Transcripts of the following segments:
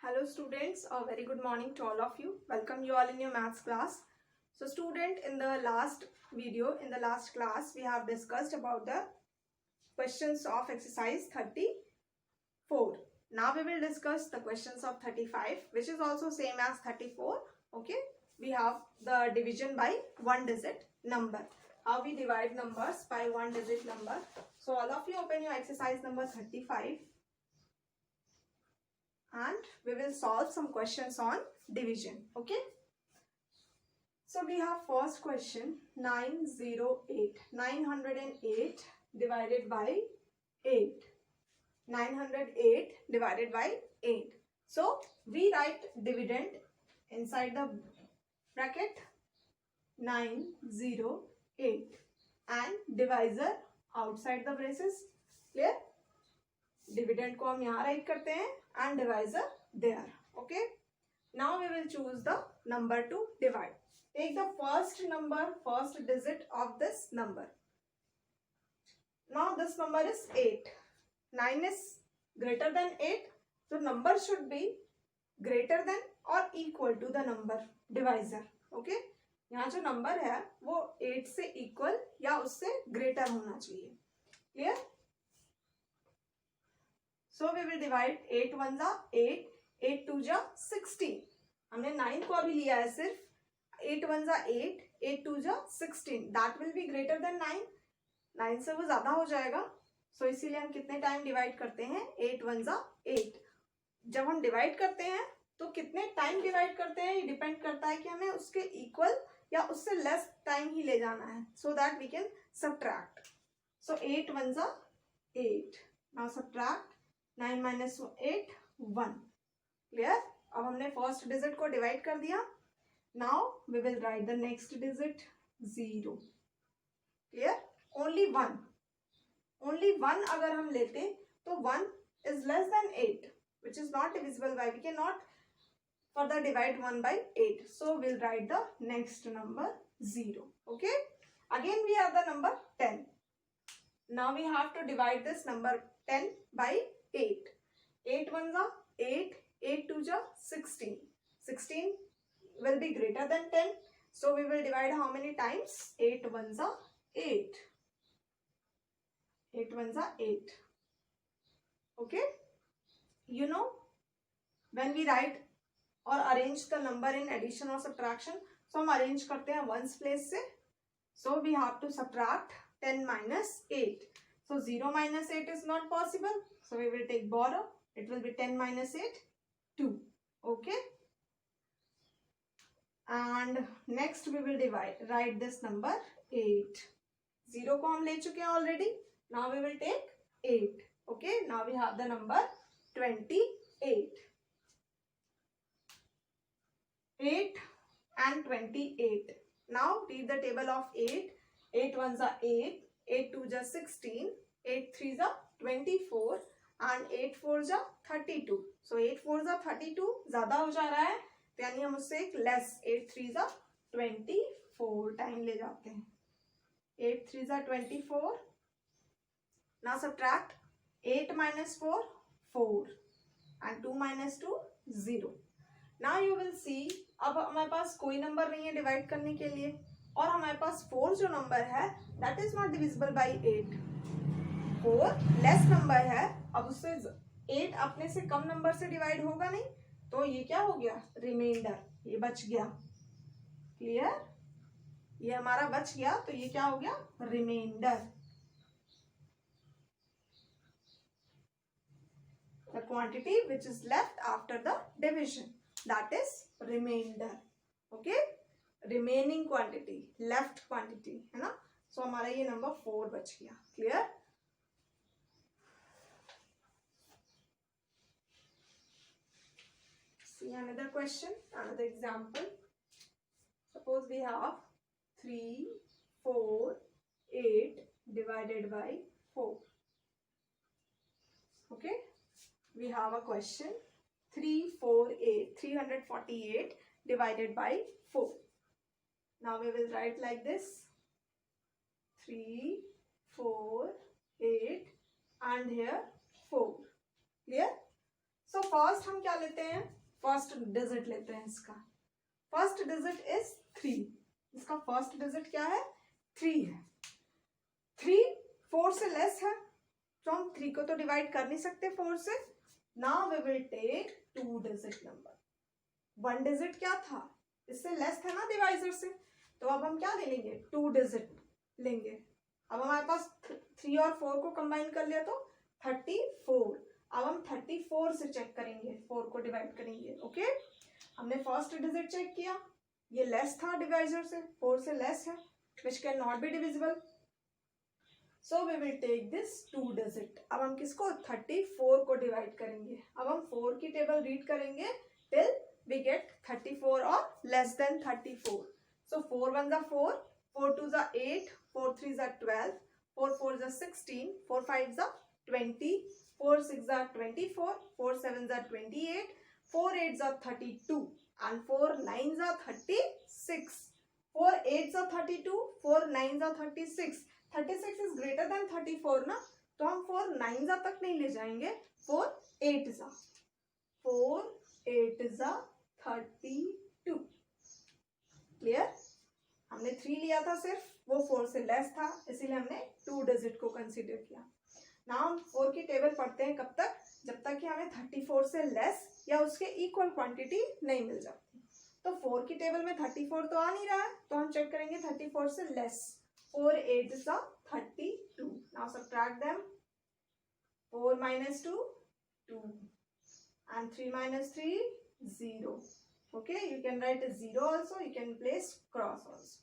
Hello students, a very good morning to all of you. Welcome you all in your maths class. So student, in the last class, we have discussed about the questions of exercise 34. Now we will discuss the questions of 35, which is also same as 34. Okay, we have the division by one digit number. How we divide numbers by one digit number. So all of you open your exercise number 35. And we will solve some questions on division. Okay, so we have first question 908 divided by 8. 908 divided by 8. So we write dividend inside the bracket 908 and divisor outside the braces. Clear? Dividend को हम यहाँ write करते हैं and divisor there. Okay, now we will choose the number to divide. Take the first number, first digit of this number. Now this number is 8. 9 is greater than 8, so number should be greater than or equal to the number divisor. Okay, यहाँ जो number है वो 8 से equal या उससे greater होना चाहिए. Clear? So we will divide 8 1 जा 8, 8 2 जा 16. हमने 9 को अभी लिया है सिर्फ. 8 1 जा 8, 8 2 जा 16. That will be greater than 9. 9 से वो ज्यादा हो जाएगा. So इसीलिए हम कितने टाइम डिवाइड करते हैं? 8 1 जा 8. जब हम डिवाइड करते हैं तो कितने टाइम डिवाइड करते हैं ये डिपेंड करता है कि हमें उसके इक्वल या उससे लेस टाइम ही ले जाना है. So that we can subtract. So 8 1 जा 8. Now subtract 9 minus 8 1. क्लियर? अब हमने फर्स्ट डिजिट को डिवाइड कर दिया. Now we will write the next digit 0. Clear? Only one अगर हम लेते तो 1 is less than 8 which is not divisible by. We can not further divide 1 by 8. So we'll write the next number 0. Okay, again we have the number 10. Now we have to divide this number 10 by 8. 8 1 जा 8, 8 2 जा 16. 16 will be greater than 10. So we will divide how many times? 8 1 जा 8. 8 1 जा 8. Okay, you know when we write or arrange the number in addition or subtraction, so हम arrange करते हैं ones place से. So we have to subtract 10 minus 8. So 0 minus 8 is not possible. So we will take borrow. It will be 10 minus 8, 2. Okay. And next we will write this number 8. 0 को हम ले चुके हैं already. Now we will take 8. Okay. Now we have the number 28. 8 and 28. Now read the table of 8. 8 1 are 8. 8 2 जा 16, 8 3 जा 24 and 8 4 जा 32. So 8 4 जा 32 ज्यादा हो जा रहा है तो यानी हम उससे एक लेस 8 3 जा 24 टाइम ले जाते हैं. 8 3 जा 24. Now subtract 8 minus 4 4 and 2 minus 2 0. Now you will see अब हमारे पास कोई नंबर नहीं है डिवाइड करने के लिए और हमारे पास 4 जो नंबर है that is not divisible bye 8. 4 less number है. अब उससे 8 अपने से कम नंबर से डिवाइड होगा नहीं तो ये क्या हो गया? रिमाइंडर. ये बच गया. क्लियर? ये हमारा बच गया तो ये क्या हो गया? Reminder. The quantity which is left after the division that is reminder. Okay, remaining quantity, left quantity है ना. सो हमारा ये नंबर 4 बच गया. Clear? See another question, another example. Suppose we have 3 4 8 divided by 4. Okay, we have a question 348 divided by 4. Now we will write like this 3 4 8 and here 4. Clear? So first हम क्या लेते हैं, फर्स्ट डिजिट लेते हैं इसका. First digit is 3. इसका first digit क्या है, 3 है. 3 4 से लेस है, तो हम 3 को तो डिवाइड कर नहीं सकते 4 से. Now we will take 2 digit number. 1 digit क्या था, इससे लेस था ना डिवाइजर से, तो अब हम क्या ले लेंगे, 2 डिजिट लेंगे. अब हमारे पास 3 और 4 को कंबाइन कर लिया तो 34. अब हम 34 से चेक करेंगे, 4 को डिवाइड करेंगे. ओके, हमने फर्स्ट डिजिट चेक किया, ये लेस था डिवाइजर से, 4 से लेस है, which can not be divisible. So we will take this 2 digit. अब हम किसको, 34 को डिवाइड करेंगे. अब हम 4 की टेबल रीड करेंगे टिल वी गेट 34 और लेस देन 34. सो 4 1 जा 4, 4 2 जा 8, 4 3 जा 12, 4 4 जा 16, 4 5 जा 20, 4 6 जा 24, 4 7 जा 28, 4 8 जा 32 and 4 9 जा 36. 4 8 जा 32, 4 9 जा 36. 36 is greater than 34 ना, तो हम 4 9 जा तक नहीं ले जाएंगे, 4 8 जा 32. क्लियर. हमने 3 लिया था सिर्फ, वो 4 से लेस था, इसीलिए हमने 2 डिजिट को कंसीडर किया. नाउ हम 4 की टेबल पढ़ते हैं कब तक, जब तक कि हमें 34 से लेस या उसके इक्वल क्वांटिटी नहीं मिल जाती. तो 4 की टेबल में 34 तो आ नहीं रहा है, तो हम चेक करेंगे 34 से less. 4 8 is 32. Now subtract them. 4 minus 2 2 and 3 minus 3 0. Okay, you can write a 0 also, you can place cross also.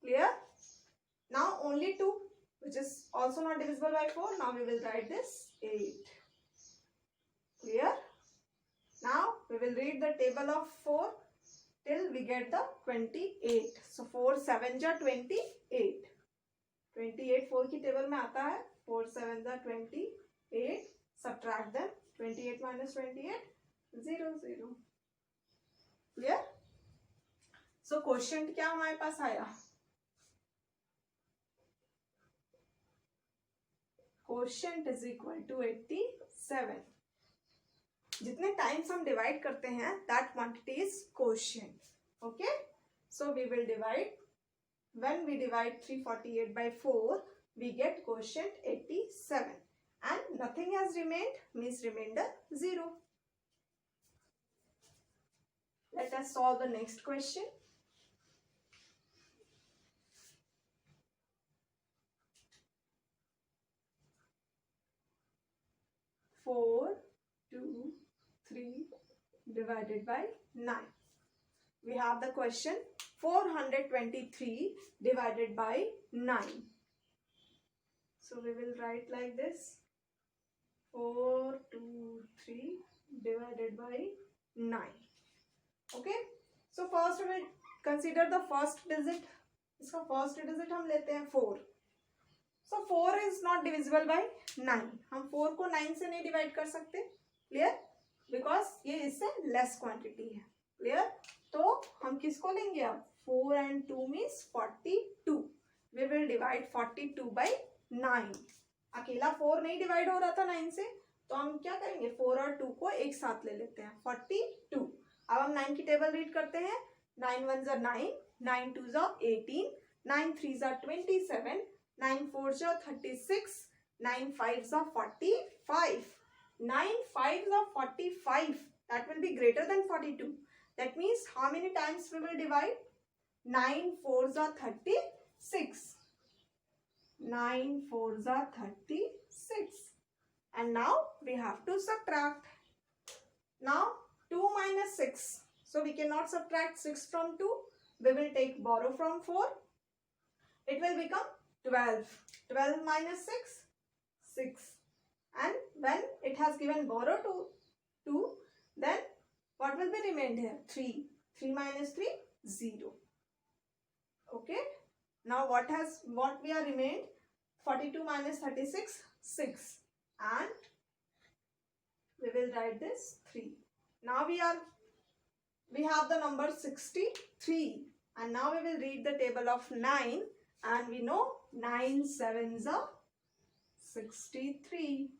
Clear. Now only 2, which is also not divisible by 4. Now we will write this 8. Clear. Now we will read the table of 4 till we get the 28. So 4 7 ja 28. 28 4 की table में आता है. 4 7 जा 28. Subtract them. 28 minus 28 0 0. Clear. So question क्या हमारे पास आया, question is equal to 87. जितने times हम डिवाइड करते हैं that quantity is question. Okay, so we will divide. When we divide 348 by 4 we get quotient 87 and nothing has remained, means remainder 0. Let us solve the next question. Four 2 3 divided by 9. We have the question 423 divided by 9. So we will write like this. 4 2 3 divided by 9. Okay. So first we will consider the first digit. इसका first digit हम लेते हैं 4. So 4 is not divisible by 9. हम 4 को 9 से नहीं divide कर सकते. Clear? Because ये इससे less quantity है. Clear? तो हम किसको लेंगे अब? 4 and 2 means 42. We will divide 42 by 9. अकेला 4 नहीं डिवाइड हो रहा था 9 से, तो हम क्या करेंगे 4 और 2 को एक साथ ले लेते हैं 42. अब हम 9 की टेबल रीड करते हैं. 9 1 जा 9, 9 2 जा 18, 9 3 जा 27, 9 4 जा 36, 9 5 जा 45. 9 5 जा 45. That will be greater than 42. That means how many times we will divide? 9 4 जा 36. 9 4 जा 36. And now we have to subtract. Now 2 minus 6. So we cannot subtract 6 from 2. We will take borrow from 4. It will become 12. 12 minus 6, 6. And when it has given borrow to 2, then what will be remained here? 3. 3 minus 3, 0. Okay. Now what we are remained? 42 minus 36, 6. And we will write this 3. Now we have the number 63. And now we will read the table of 9. And we know 9 7s are 63.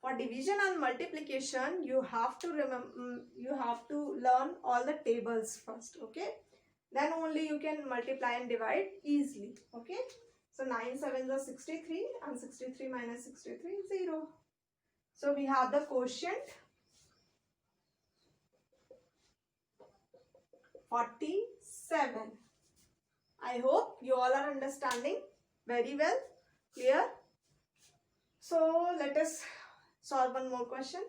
For division and multiplication, you have to remember, you have to learn all the tables first, okay? Then only you can multiply and divide easily, okay? So 9 7s are 63 and 63 minus 63 is 0. So we have the quotient 47. I hope you all are understanding very well. Clear? So let us solve one more question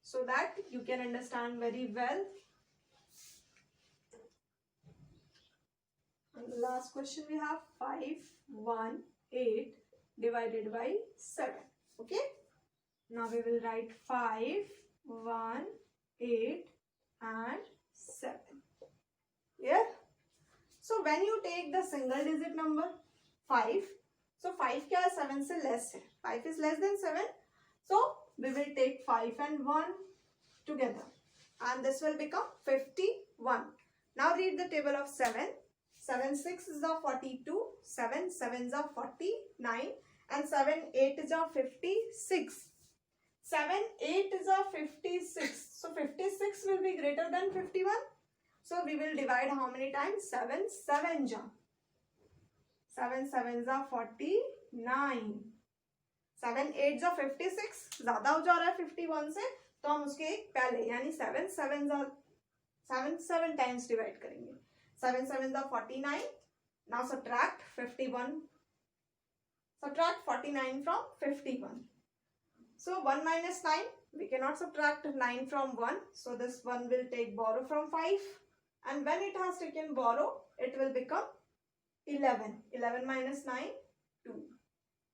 so that you can understand very well. And the last question we have 518 divided by 7. Okay. Now we will write 5, 1, 8 and 7. Yeah. So when you take the single digit number 5, so 5 क्या है 7 से less है. 5 is less than 7. So we will take 5 and 1 together and this will become 51. Now read the table of 7. 7 6 is the 42, 7 7s are 49 and 7 8 is a 56. 7 8 is a 56. So 56 will be greater than 51. So we will divide how many times? 7 7 ja. 7 7s are 49. 7 8 are 56. ज़्यादा हो जा रहा है 51 से तो हम उसके एक पहले यानी 7 7 times divide करेंगे. 7 7s are 49. Now subtract 51. Subtract 49 from 51. So 1 minus 9. We cannot subtract 9 from 1. So this 1 will take borrow from 5. And when it has taken borrow, it will become 11. 11 minus 9, 2.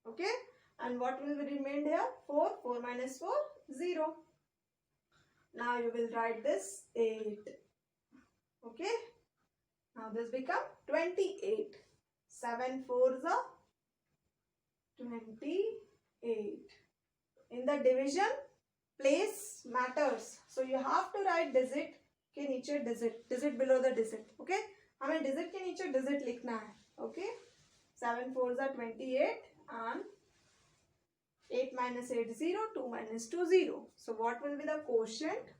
Okay. And what will remain here? 4. 4 minus 4, 0. Now you will write this 8. Okay. Now this become 28. 7 4s are 28. In the division, place matters. So you have to write digit के नीचे digit below the digit. Okay. हमें digit के नीचे digit लिखना है. Okay. 7 4s are 28 and 8 minus 8 0, 2 minus 2 0. So what will be the quotient?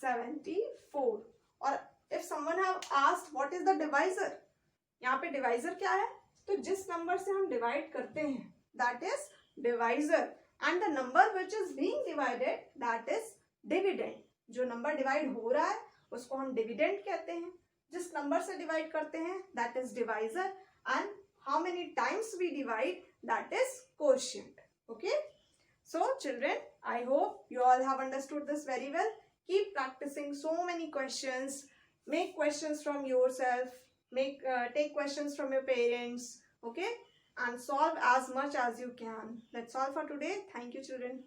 74. और if someone have asked what is the divisor, यहाँ पे divisor क्या है? तो जिस number से हम divide करते हैं that is divisor and the number which is being divided that is dividend. जो number divide हो रहा है उसको हम dividend कहते हैं. जिस number से divide करते हैं that is divisor and how many times we divide that is quotient. Okay. So children, I hope you all have understood this very well. Keep practicing so many questions. Make questions from yourself. Take questions from your parents. Okay. And solve as much as you can. That's all for today. Thank you, children.